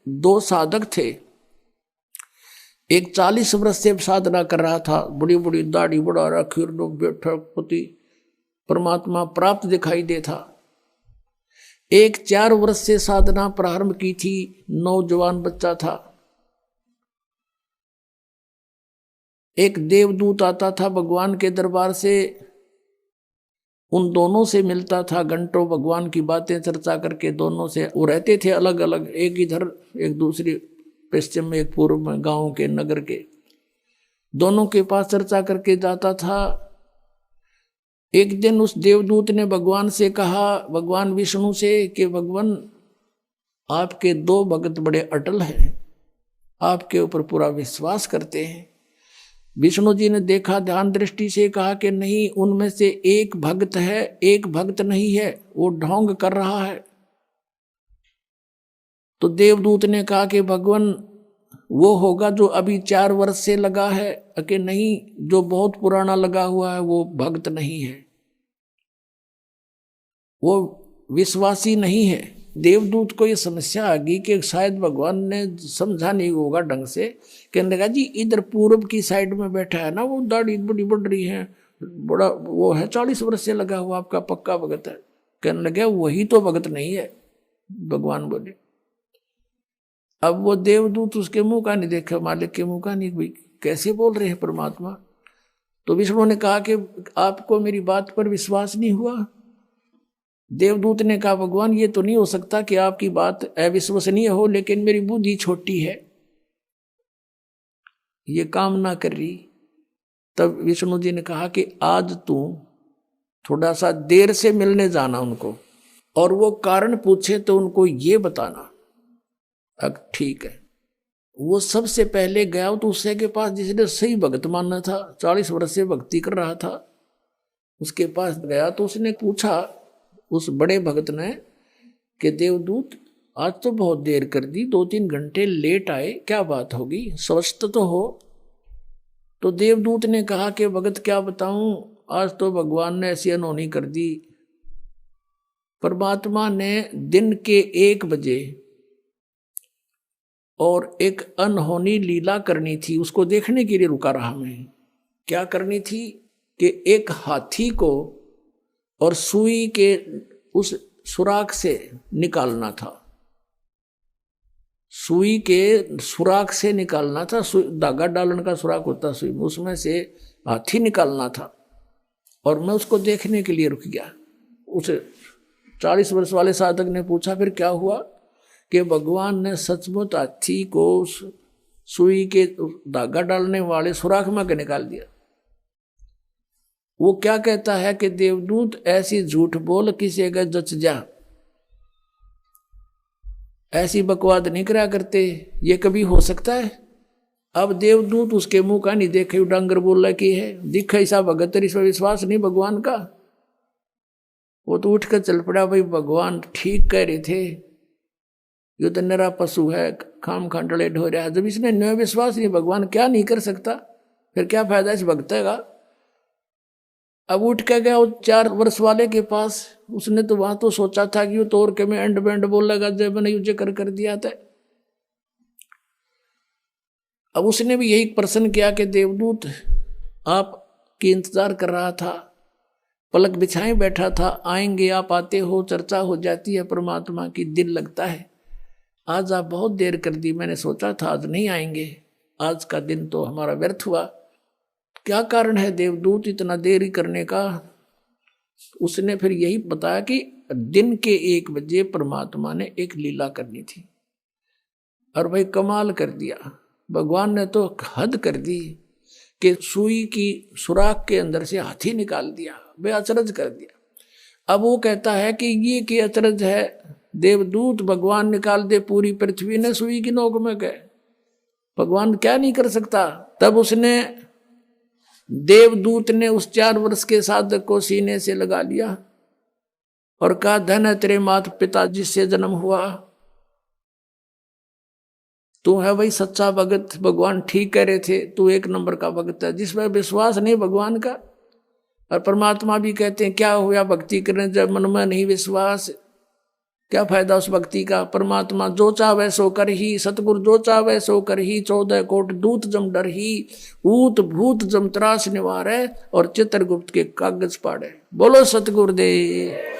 दो साधक थे। एक 40 वर्ष से साधना कर रहा था, बड़ी बड़ी दाढ़ी बढ़ा रखी और लोग बैठक पति परमात्मा प्राप्त दिखाई देता। एक 4 वर्ष से साधना प्रारंभ की थी, नौजवान बच्चा था। एक देवदूत आता था भगवान के दरबार से, उन दोनों से मिलता था, घंटों भगवान की बातें चर्चा करके दोनों से। वो रहते थे अलग अलग, एक इधर एक दूसरी पश्चिम में, एक पूर्व में, गांव के नगर के। दोनों के पास चर्चा करके जाता था। एक दिन उस देवदूत ने भगवान से कहा, भगवान विष्णु से, कि भगवान आपके 2 भक्त बड़े अटल हैं, आपके ऊपर पूरा विश्वास करते हैं। विष्णु जी ने देखा, ध्यान दृष्टि से कहा कि नहीं, उनमें से एक भक्त है, एक भक्त नहीं है, वो ढोंग कर रहा है। तो देवदूत ने कहा कि भगवान वो होगा जो अभी 4 वर्ष से लगा है, कि नहीं, जो बहुत पुराना लगा हुआ है वो भक्त नहीं है, वो विश्वासी नहीं है। देवदूत को ये समस्या आ गई कि शायद भगवान ने समझा नहीं होगा ढंग से। कहने लगा, जी इधर पूर्व की साइड में बैठा है ना, वो दाढ़ी बड़ी बढ़ रही है, बड़ा वो है, 40 वर्ष से लगा हुआ, आपका पक्का भगत है। कहने लगा, वही तो भगत नहीं है, भगवान बोले। अब वो देवदूत उसके मुंह का नहीं देखा, मालिक के मुंह का नहीं, भाई कैसे बोल रहे हैं परमात्मा। तो विष्णु ने कहा कि आपको मेरी बात पर विश्वास नहीं हुआ। देवदूत ने कहा, भगवान ये तो नहीं हो सकता कि आपकी बात अविश्वसनीय हो, लेकिन मेरी बुद्धि छोटी है, ये काम ना कर रही। तब विष्णु जी ने कहा कि आज तू थोड़ा सा देर से मिलने जाना उनको, और वो कारण पूछे तो उनको ये बताना। अब ठीक है। वो सबसे पहले गया तो उससे के पास, जिसने सही भगत मानना था, 40 वर्ष से भक्ति कर रहा था, उसके पास गया तो उसने पूछा उस बड़े भगत ने कि देवदूत आज तो बहुत देर कर दी, 2-3 घंटे लेट आए, क्या बात होगी, स्वस्थ तो हो। तो देवदूत ने कहा कि भगत क्या बताऊं, आज तो भगवान ने ऐसी अनहोनी कर दी। परमात्मा ने दिन के 1 बजे और एक अनहोनी लीला करनी थी, उसको देखने के लिए रुका रहा मैं। क्या करनी थी कि एक हाथी को और सुई के उस सुराख से निकालना था, सुई के सुराख से निकालना था। धागा डालने का सुराख होता सुई, उसमें से हाथी निकालना था। और मैं उसको देखने के लिए रुक गया। उस 40 वर्ष वाले साधक ने पूछा, फिर क्या हुआ? कि भगवान ने सचमुच हाथी को सुई के धागा डालने वाले सुराख में के निकाल दिया। वो क्या कहता है कि देवदूत ऐसी झूठ बोल किसी अगर जच जा, ऐसी बकवाद नहीं करा करते, ये कभी हो सकता है? अब देवदूत उसके मुंह का नहीं देखे, डांगर बोल रहा कि है दिख ऐसा भगत, इस पर विश्वास नहीं भगवान का। वो तो उठ कर चल पड़ा, भाई भगवान ठीक कह रहे थे, ये तो निरा पशु है, खाम खांडले ढो रहा है। जब इसने न विश्वास नहीं, भगवान क्या नहीं कर सकता, फिर क्या फायदा इस भक्त का। अब उठ के गया वो 4 वर्ष वाले के पास। उसने तो वहां तो सोचा था कि वो तोड़ के मैं एंड बैंड बोल लगा, जब मैंने युज कर दिया था। अब उसने भी यही प्रश्न किया कि देवदूत आपकी इंतजार कर रहा था, पलक बिछाए बैठा था, आएंगे आप, आते हो, चर्चा हो जाती है परमात्मा की, दिल लगता है। आज आप बहुत देर कर दी, मैंने सोचा था आज नहीं आएंगे, आज का दिन तो हमारा व्यर्थ हुआ। क्या कारण है देवदूत इतना देरी करने का? उसने फिर यही बताया कि दिन के 1 बजे परमात्मा ने एक लीला करनी थी। और भाई कमाल कर दिया, भगवान ने तो हद कर दी कि सुई की सुराख के अंदर से हाथी निकाल दिया, वे अचरज कर दिया। अब वो कहता है कि ये कि अचरज है, देवदूत भगवान निकाल दे पूरी पृथ्वी ने सुई की नोक में गए, भगवान क्या नहीं कर सकता। तब उसने देवदूत ने उस 4 वर्ष के साधक को सीने से लगा लिया और कहा, धन है तेरे माता पिता जिससे जन्म हुआ, तू है वही सच्चा भगत, भगवान ठीक कह रहे थे, तू 1 नंबर का भगत है। जिसमें विश्वास नहीं भगवान का, और परमात्मा भी कहते हैं क्या हुआ भक्ति करने जब मन में नहीं विश्वास, क्या फायदा उस भक्ति का। परमात्मा जो चाहे सो कर ही, सतगुरु जो चाहे सो कर ही, 14 कोट दूत जम डर ही, ऊत भूत जम त्रास निवारे, और चित्रगुप्त के कागज पाड़े। बोलो सतगुरुदेव।